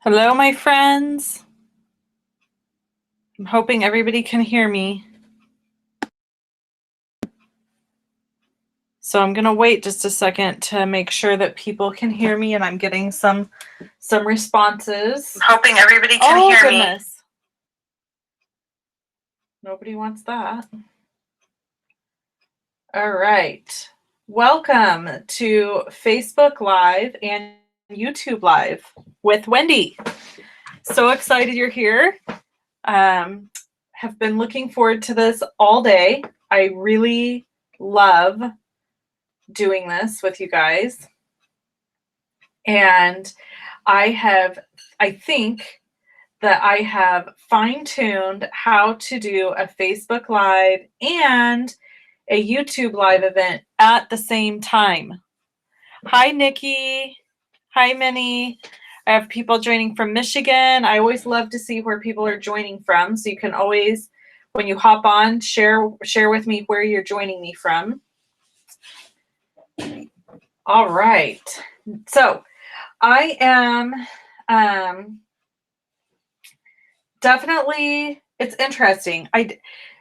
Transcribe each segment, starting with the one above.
Hello, my friends. I'm hoping everybody can hear me. So I'm going to wait just a second to make sure that people can hear me and I'm getting some responses. I'm hoping everybody can hear goodness. me. Nobody wants that. All right. Welcome to Facebook Live and YouTube Live with Wendy. So excited you're here. Have been looking forward to this all day. I really love doing this with you guys. And I think that I have fine-tuned how to do a Facebook Live and a YouTube Live event at the same time. Hi, Nikki. Hi, Minnie. I have people joining from Michigan. I always love to see where people are joining from. So you can always, when you hop on, share with me where you're joining me from. All right. So I am definitely, it's interesting.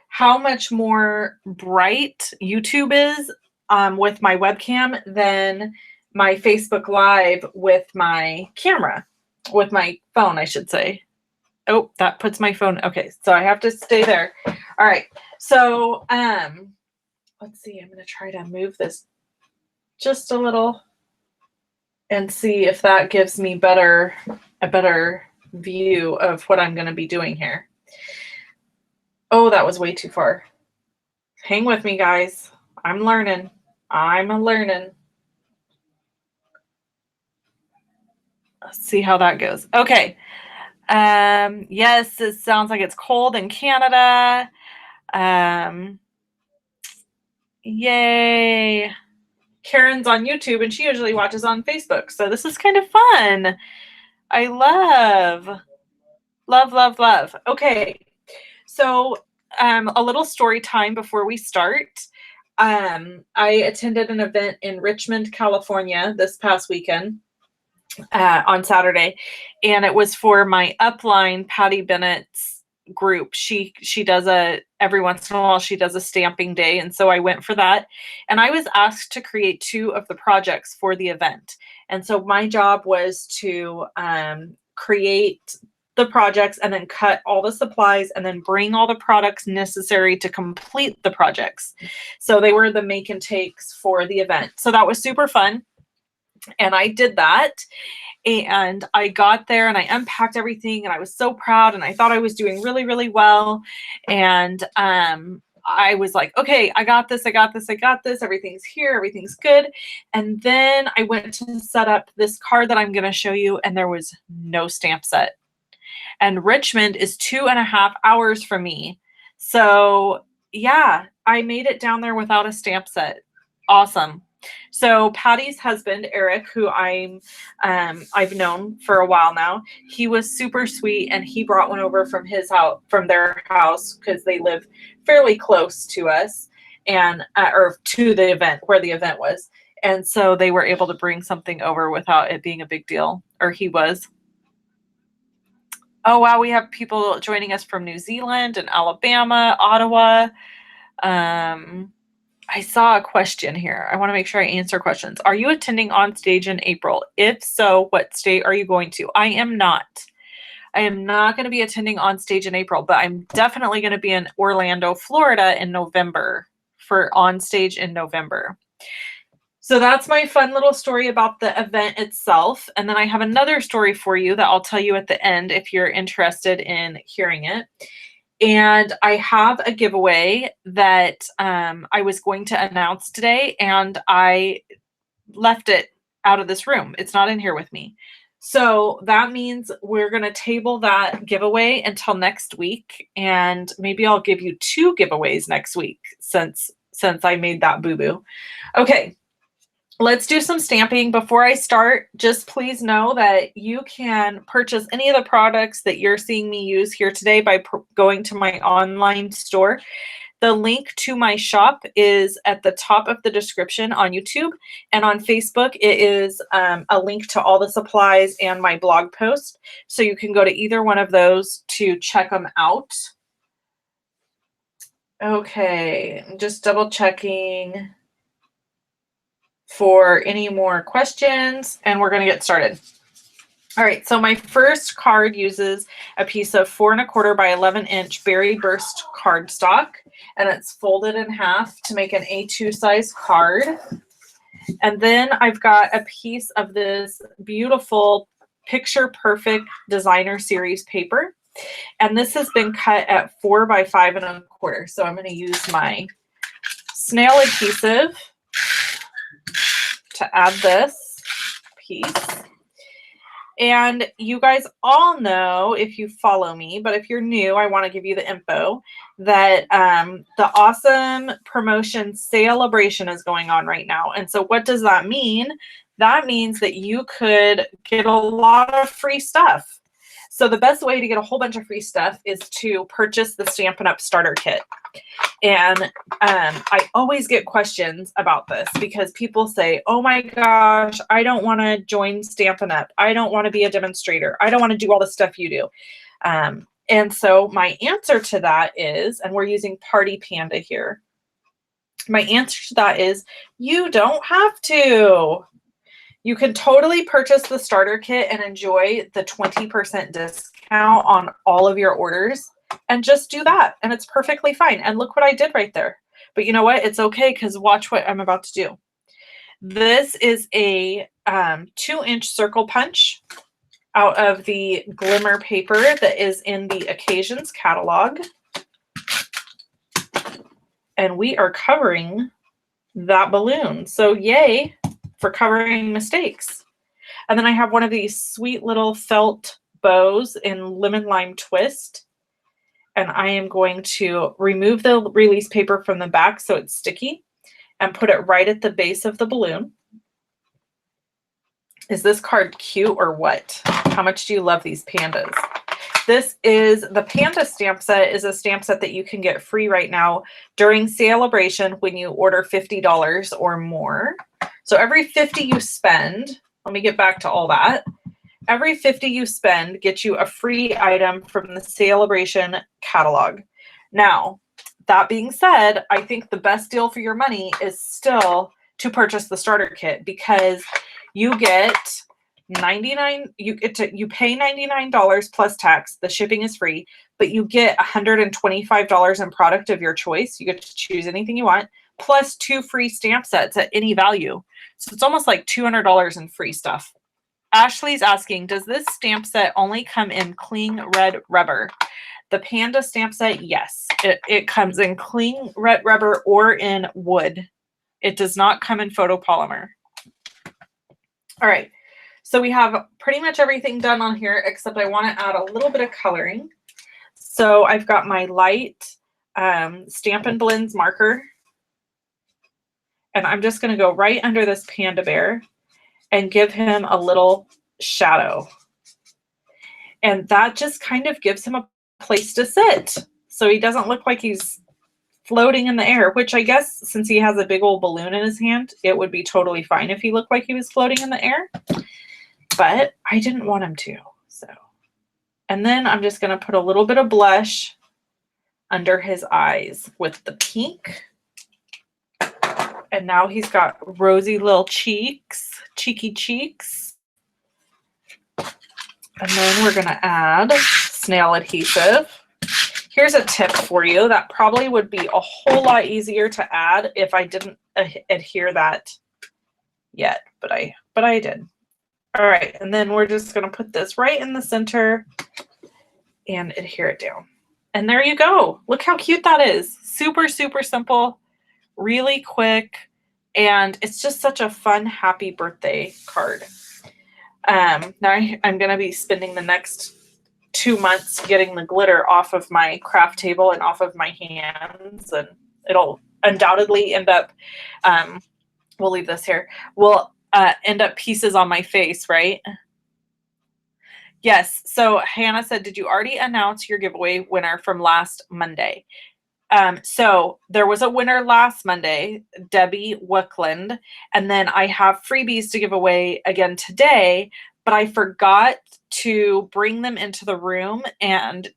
How much more bright YouTube is with my webcam than my Facebook Live with my camera, with my phone, I should say. Oh, that puts my phone. Okay, so I have to stay there. All right. So let's see. I'm going to try to move this just a little and see if that gives me a better view of what I'm going to be doing here. Oh, that was way too far. Hang with me, guys. I'm learning. Let's see how that goes. Okay. Yes, it sounds like it's cold in Canada. Yay. Karen's on YouTube and she usually watches on Facebook. So this is kind of fun. I love. Okay. So a little story time before we start. I attended an event in Richmond, California this past weekend on Saturday, and it was for my upline, Patty Bennett's group. She does every once in a while she does a stamping day, and so I went for that, and I was asked to create 2 of the projects for the event. And so my job was to create the projects and then cut all the supplies and then bring all the products necessary to complete the projects. So they were the make and takes for the event. So that was super fun. And I did that. And I got there and I unpacked everything and I was so proud and I thought I was doing really, really well. And I was like, okay, I got this. Everything's here. Everything's good. And then I went to set up this card that I'm going to show you, and there was no stamp set. And Richmond is 2.5 hours from me. So yeah, I made it down there without a stamp set. Awesome. So Patty's husband, Eric, who I've known for a while now, he was super sweet, and he brought one over from his house, from their house, because they live fairly close to us, and or to the event where the event was. And so they were able to bring something over without it being a big deal, or he was. Oh, wow, we have people joining us from New Zealand and Alabama, Ottawa. I saw a question here. I want to make sure I answer questions. Are you attending On Stage in April? If so, what state are you going to? I am not. I am not going to be attending On Stage in April, but I'm definitely going to be in Orlando, Florida in November for On Stage in November. So that's my fun little story about the event itself. And then I have another story for you that I'll tell you at the end if you're interested in hearing it. And I have a giveaway that I was going to announce today, and I left it out of this room. It's not in here with me. So that means we're going to table that giveaway until next week. And maybe I'll give you 2 giveaways next week since I made that boo-boo. Okay. Let's do some stamping. Before I start, just please know that you can purchase any of the products that you're seeing me use here today by going to my online store. The link to my shop is at the top of the description on YouTube, and on Facebook it is a link to all the supplies and my blog post. So you can go to either one of those to check them out. Okay, just double checking for any more questions, and we're going to get started. All right, so my first card uses a piece of 4 1/4 by 11-inch berry burst cardstock, and it's folded in half to make an A2 size card. And then I've got a piece of this beautiful Picture Perfect Designer Series paper, and this has been cut at 4 by 5 1/4. So I'm going to use my snail adhesive to add this piece. And you guys all know, if you follow me, but if you're new, I want to give you the info that the awesome promotion celebration is going on right now. And so what does that mean? That means that you could get a lot of free stuff. So the best way to get a whole bunch of free stuff is to purchase the Stampin' Up! Starter Kit. And I always get questions about this because people say, oh my gosh, I don't want to join Stampin' Up! I don't want to be a demonstrator. I don't want to do all the stuff you do. And so my answer to that is, and we're using Party Panda here. My answer to that is you don't have to. You can totally purchase the starter kit and enjoy the 20% discount on all of your orders, and just do that. And it's perfectly fine. And look what I did right there. But you know what? It's okay, because watch what I'm about to do. This is a 2-inch circle punch out of the glimmer paper that is in the Occasions catalog. And we are covering that balloon. So yay for covering mistakes. And then I have one of these sweet little felt bows in lemon lime twist. And I am going to remove the release paper from the back so it's sticky and put it right at the base of the balloon. Is this card cute or what? How much do you love these pandas? This is the Panda stamp set, is a stamp set that you can get free right now during celebration when you order $50 or more. So every 50 you spend, let me get back to all that. Every 50 you spend gets you a free item from the celebration catalog. Now, that being said, I think the best deal for your money is still to purchase the starter kit, because you get you pay $99 plus tax. The shipping is free, but you get $125 in product of your choice. You get to choose anything you want, plus 2 free stamp sets at any value. So it's almost like $200 in free stuff. Ashley's asking, does this stamp set only come in cling red rubber? The Panda stamp set, yes. It comes in cling red rubber or in wood. It does not come in photopolymer. All right. So we have pretty much everything done on here, except I want to add a little bit of coloring. So I've got my light Stampin' Blends marker. And I'm just going to go right under this panda bear and give him a little shadow. And that just kind of gives him a place to sit, so he doesn't look like he's floating in the air, which I guess since he has a big old balloon in his hand, it would be totally fine if he looked like he was floating in the air. But I didn't want him to. So, and then I'm just going to put a little bit of blush under his eyes with the pink. And now he's got rosy little cheeks, cheeky cheeks. And then we're going to add snail adhesive. Here's a tip for you. That probably would be a whole lot easier to add if I didn't adhere that yet, but I did. All right, and then we're just going to put this right in the center and adhere it down. And there you go. Look how cute that is. Super, super simple, really quick, and it's just such a fun, happy birthday card. Now I'm going to be spending the next 2 months getting the glitter off of my craft table and off of my hands, and it'll undoubtedly end up, we'll leave this here, we'll end up pieces on my face, right? Yes. So Hannah said, did you already announce your giveaway winner from last Monday? So there was a winner last Monday, Debbie Wickland, and then I have freebies to give away again today, but I forgot to bring them into the room and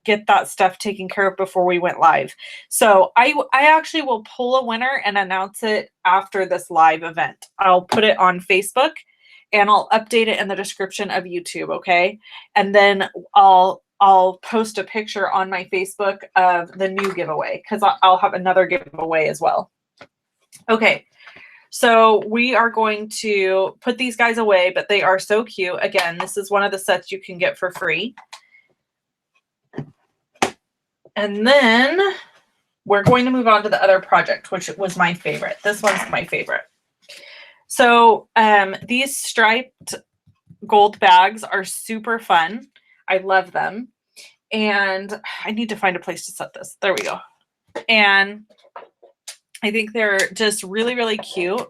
get that stuff taken care of before we went live. So I actually will pull a winner and announce it after this live event. I'll put it on Facebook and I'll update it in the description of YouTube, okay? And then I'll post a picture on my Facebook of the new giveaway because I'll have another giveaway as well. Okay, so we are going to put these guys away, but they are so cute. Again, this is one of the sets you can get for free. And then we're going to move on to the other project, which was my favorite. This one's my favorite. So these striped gold bags are super fun. I love them. And I need to find a place to set this. There we go. And I think they're just really, really cute.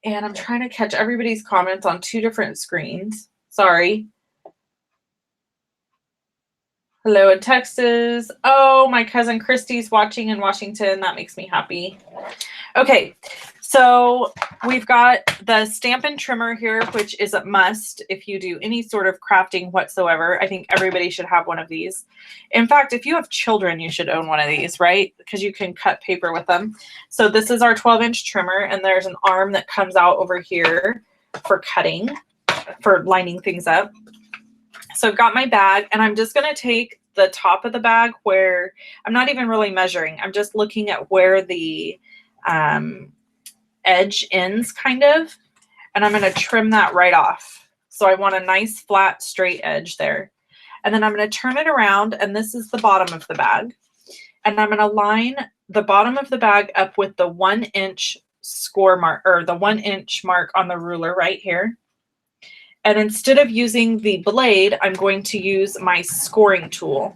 And I'm trying to catch everybody's comments on 2 different screens. Sorry. Hello in Texas. Oh, my cousin Christy's watching in Washington. That makes me happy. Okay, so we've got the Stampin' Trimmer here, which is a must if you do any sort of crafting whatsoever. I think everybody should have one of these. In fact, if you have children, you should own one of these, right? Because you can cut paper with them. So this is our 12-inch trimmer, and there's an arm that comes out over here for cutting, for lining things up. So I've got my bag, and I'm just going to take the top of the bag where I'm not even really measuring. I'm just looking at where the edge ends kind of, and I'm going to trim that right off. So I want a nice flat straight edge there. And then I'm going to turn it around, and this is the bottom of the bag. And I'm going to line the bottom of the bag up with the 1-inch score mark, or the 1-inch mark on the ruler right here. And instead of using the blade, I'm going to use my scoring tool.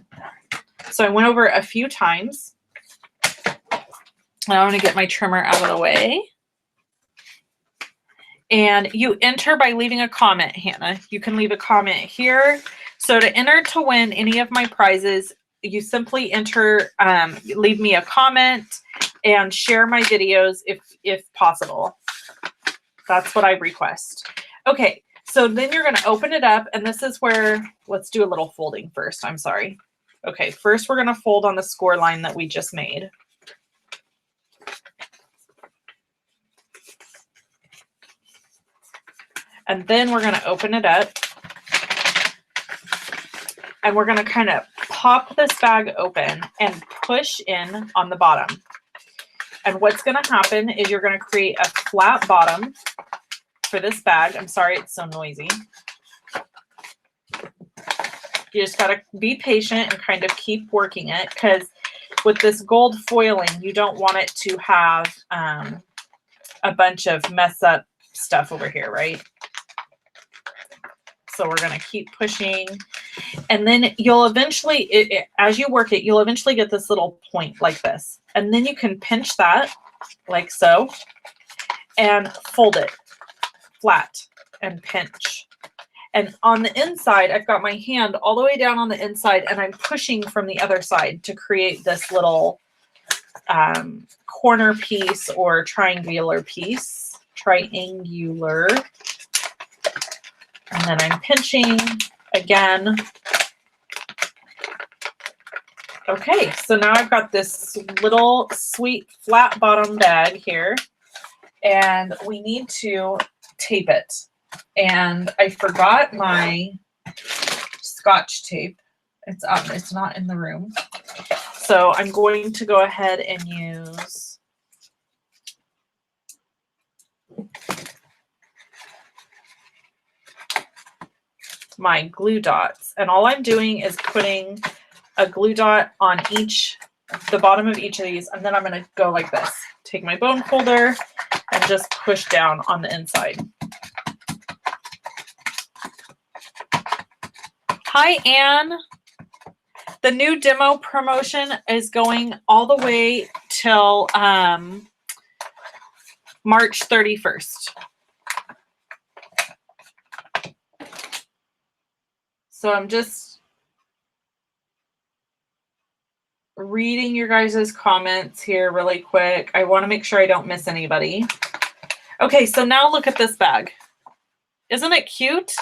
So I went over a few times. Now I'm going to get my trimmer out of the way. And you enter by leaving a comment, Hannah. You can leave a comment here. So to enter to win any of my prizes, you simply enter, leave me a comment and share my videos if possible. That's what I request. Okay. So then you're going to open it up, and this is where, let's do a little folding first. I'm sorry. Okay, first we're going to fold on the score line that we just made. And then we're going to open it up, and we're going to kind of pop this bag open and push in on the bottom. And what's going to happen is you're going to create a flat bottom for this bag. I'm sorry it's so noisy. You just got to be patient and kind of keep working it, because with this gold foiling, you don't want it to have a bunch of mess up stuff over here, right? So we're going to keep pushing, and then you'll eventually, as you work it, you'll eventually get this little point like this, and then you can pinch that like so and fold it flat and pinch. And on the inside, I've got my hand all the way down on the inside, and I'm pushing from the other side to create this little corner piece or triangular piece. Triangular. And then I'm pinching again. Okay, so now I've got this little sweet flat bottom bag here, and we need to tape it. And I forgot my Scotch tape. It's not in the room. So I'm going to go ahead and use my glue dots. And all I'm doing is putting a glue dot on the bottom of each of these, and then I'm going to go like this. Take my bone folder and just push down on the inside. Hi, Anne. The new demo promotion is going all the way till March 31st. So I'm just reading your guys' comments here really quick. I want to make sure I don't miss anybody. Okay, so now look at this bag. Isn't it cute?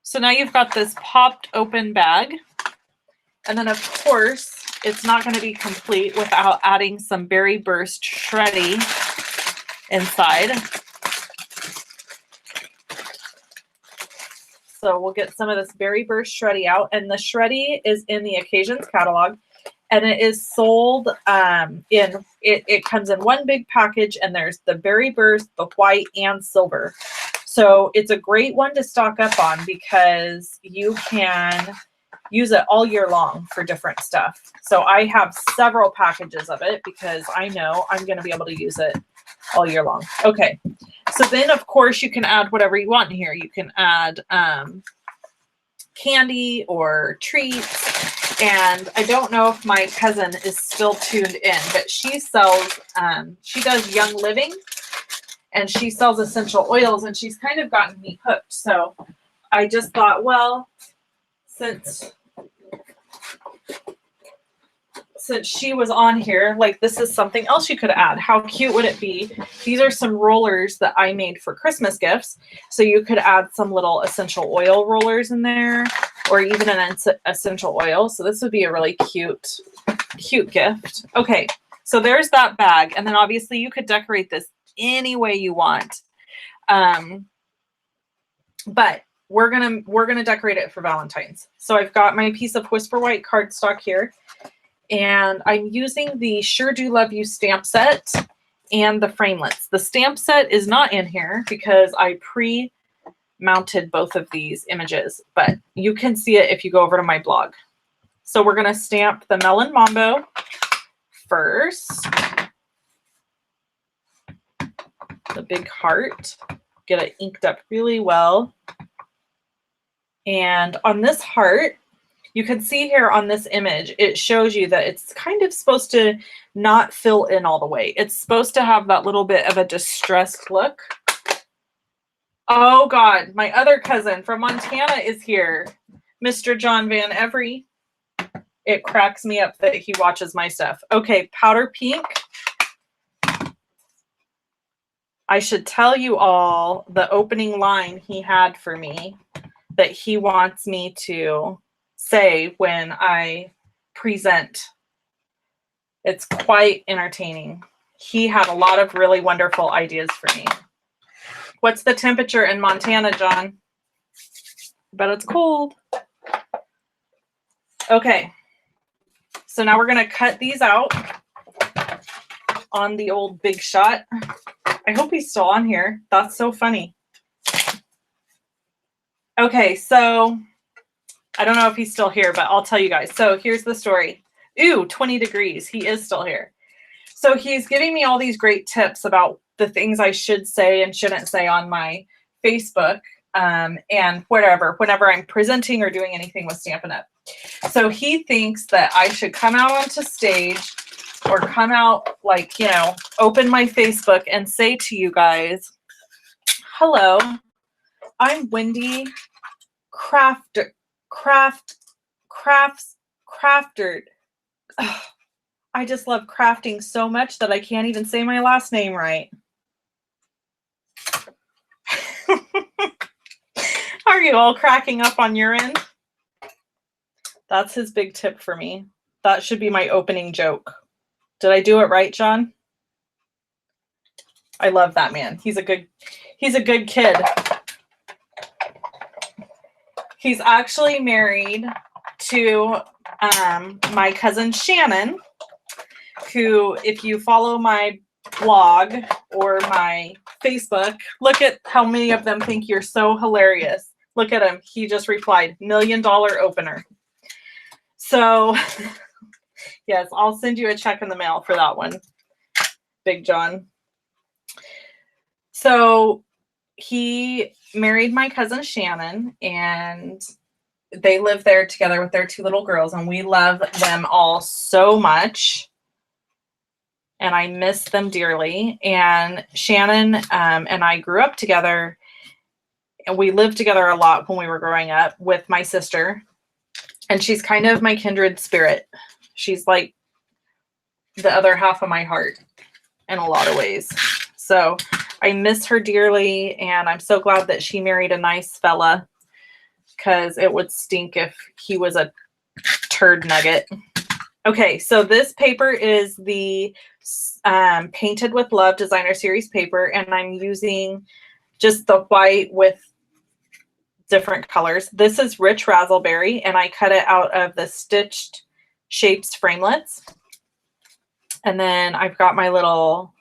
So now you've got this popped open bag. And then of course, it's not going to be complete without adding some Berry Burst Shreddy inside. So we'll get some of this Berry Burst Shreddy out. And the Shreddy is in the Occasions catalog. And it is sold it comes in one big package, and there's the Berry Burst, the white, and silver. So it's a great one to stock up on because you can use it all year long for different stuff. So I have several packages of it because I know I'm going to be able to use it all year long. Okay. So then of course you can add whatever you want in here. You can add candy or treats. And I don't know if my cousin is still tuned in, but she sells, she does Young Living, and she sells essential oils, and she's kind of gotten me hooked. So I just thought, well, since she was on here, like, this is something else you could add. How cute would it be? These are some rollers that I made for Christmas gifts. So you could add some little essential oil rollers in there, or even an essential oil. So this would be a really cute gift. Okay, so there's that bag. And then obviously you could decorate this any way you want. But we're gonna decorate it for Valentine's. So I've got my piece of Whisper White cardstock here. And I'm using the Sure Do Love You stamp set and the framelits. The stamp set is not in here because I pre-mounted both of these images, but you can see it if you go over to my blog. So we're going to stamp the Melon Mambo first. The big heart. Get it inked up really well. And on this heart, you can see here on this image, it shows you that it's kind of supposed to not fill in all the way. It's supposed to have that little bit of a distressed look. Oh God, my other cousin from Montana is here, Mr. John Van Every. It cracks me up that he watches my stuff. Okay, powder pink. I should tell you all the opening line he had for me that he wants me to say when I present. It's quite entertaining. He had a lot of really wonderful ideas for me. What's the temperature in Montana, John? I bet it's cold. Okay. So now we're going to cut these out on the old Big Shot. I hope he's still on here. That's so funny. Okay, so I don't know if he's still here, but I'll tell you guys. So here's the story. Ooh, 20 degrees. He is still here. So he's giving me all these great tips about the things I should say and shouldn't say on my Facebook and whenever I'm presenting or doing anything with Stampin' Up. So he thinks that I should come out onto stage or come out, like, you know, open my Facebook and say to you guys, hello, I'm Wendy Crafter. Crafter. Ugh, I just love crafting so much that I can't even say my last name right. Are you all cracking up on your end? That's his big tip for me. That should be my opening joke. Did I do it right, John? I love that man. He's a good kid. He's actually married to my cousin Shannon, who, if you follow my blog or my Facebook, look at how many of them think you're so hilarious. Look at him. He just replied, $1 million opener. So, yes, I'll send you a check in the mail for that one, Big John. So he married my cousin Shannon, and they live there together with their 2 little girls, and we love them all so much. And I miss them dearly. And Shannon and I grew up together, and we lived together a lot when we were growing up with my sister. And she's kind of my kindred spirit. She's like the other half of my heart in a lot of ways. So I miss her dearly, and I'm so glad that she married a nice fella, because it would stink if he was a turd nugget. Okay, so this paper is the Painted with Love Designer Series paper, and I'm using just the white with different colors. This is Rich Razzleberry, and I cut it out of the Stitched Shapes framelits. And then I've got my little,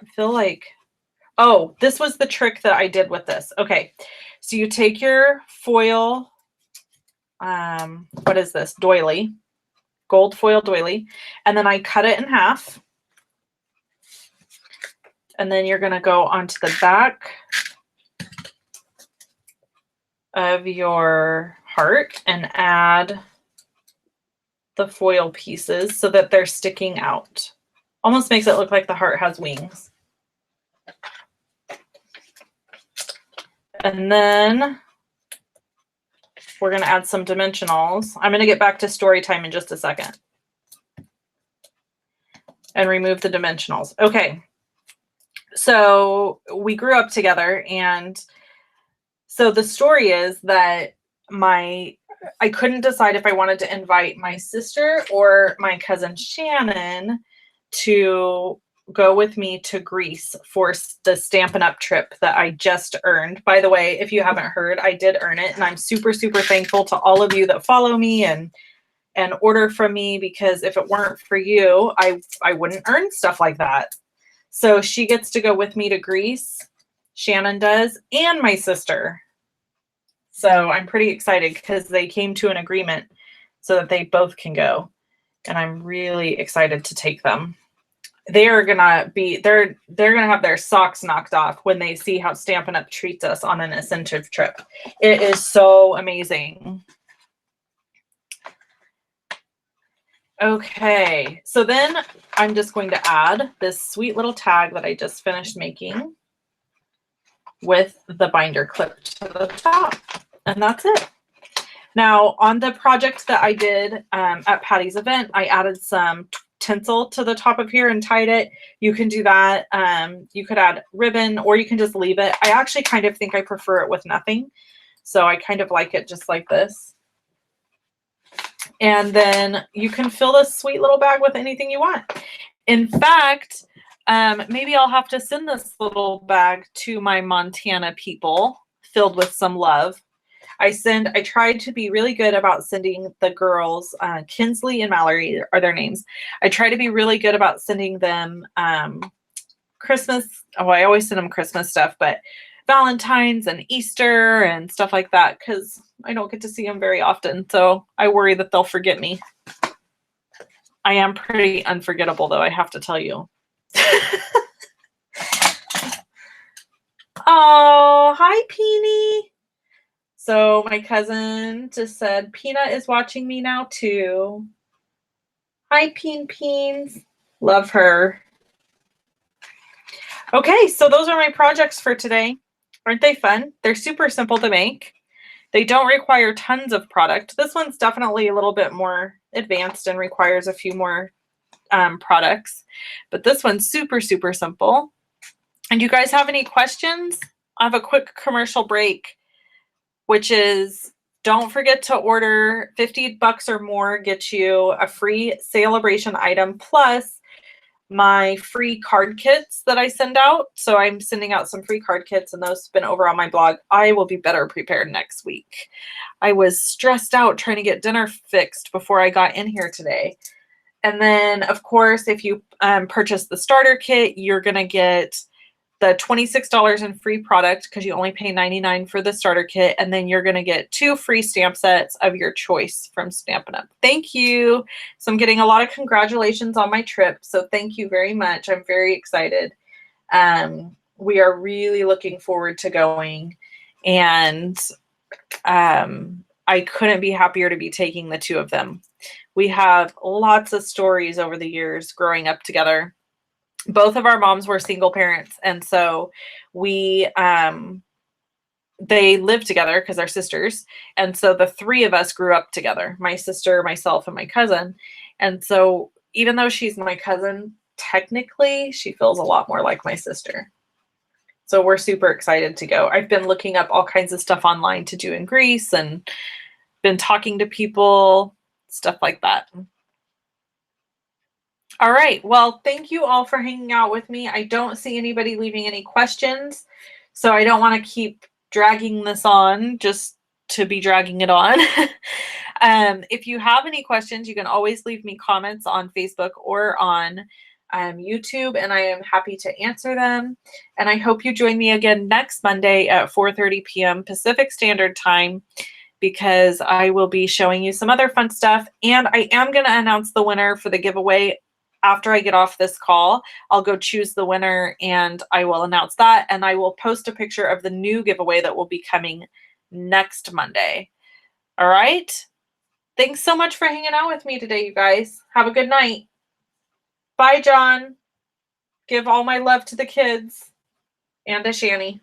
I feel like, oh, this was the trick that I did with this. Okay, so you take your foil, what is this, doily, gold foil doily, and then I cut it in half. And then you're going to go onto the back of your heart and add the foil pieces so that they're sticking out. Almost makes it look like the heart has wings. And then we're going to add some dimensionals. I'm going to get back to story time in just a second. And remove the dimensionals. Okay. So we grew up together, and so the story is that I couldn't decide if I wanted to invite my sister or my cousin Shannon to go with me to Greece for the Stampin' Up! Trip that I just earned. By the way, if you haven't heard, I did earn it, and I'm super, super thankful to all of you that follow me and order from me, because if it weren't for you, I wouldn't earn stuff like that. So she gets to go with me to Greece, Shannon does, and my sister. So I'm pretty excited because they came to an agreement so that they both can go. And I'm really excited to take them. They're gonna have their socks knocked off when they see how Stampin' Up! Treats us on an incentive trip. It is so amazing. Okay, so then I'm just going to add this sweet little tag that I just finished making with the binder clip to the top, and that's it. Now, on the project that I did at Patty's event, I added some tinsel to the top of here and tied it. You can do that. You could add ribbon, or you can just leave it. I actually kind of think I prefer it with nothing, so I kind of like it just like this. And then you can fill this sweet little bag with anything you want. In fact, maybe I'll have to send this little bag to my Montana people filled with some love. I tried to be really good about sending the girls, Kinsley and Mallory are their names. I try to be really good about sending them Christmas. Oh, I always send them Christmas stuff, but Valentine's and Easter and stuff like that, because I don't get to see them very often. So I worry that they'll forget me. I am pretty unforgettable, though, I have to tell you. Oh, hi, Peony. So my cousin just said, Peanut is watching me now, too. Hi, Peens. Love her. Okay, so those are my projects for today. Aren't they fun? They're super simple to make. They don't require tons of product. This one's definitely a little bit more advanced and requires a few more products. But this one's super, super simple. And you guys have any questions? I have a quick commercial break, which is, don't forget to order. $50 or more gets you a free celebration item plus my free card kits that I send out. So I'm sending out some free card kits, and those have been over on my blog. I will be better prepared next week. I was stressed out trying to get dinner fixed before I got in here today. And then, of course, if you purchase the starter kit, you're going to get the $26 in free product because you only pay $99 for the starter kit, and then you're going to get 2 free stamp sets of your choice from Stampin' Up! Thank you. So I'm getting a lot of congratulations on my trip, so thank you very much. I'm very excited. We are really looking forward to going, and I couldn't be happier to be taking the 2 of them. We have lots of stories over the years growing up together. Both of our moms were single parents, and so they lived together because they're sisters, and so the 3 of us grew up together, my sister, myself, and my cousin. And so, even though she's my cousin, technically she feels a lot more like my sister. So we're super excited to go. I've been looking up all kinds of stuff online to do in Greece and been talking to people, stuff like that. All right. Well, thank you all for hanging out with me. I don't see anybody leaving any questions, so I don't want to keep dragging this on just to be dragging it on. If you have any questions, you can always leave me comments on Facebook or on YouTube, and I am happy to answer them. And I hope you join me again next Monday at 4:30 p.m. Pacific Standard Time, because I will be showing you some other fun stuff. And I am going to announce the winner for the giveaway after I get off this call. I'll go choose the winner and I will announce that. And I will post a picture of the new giveaway that will be coming next Monday. All right. Thanks so much for hanging out with me today, you guys. Have a good night. Bye, John. Give all my love to the kids and to Shani.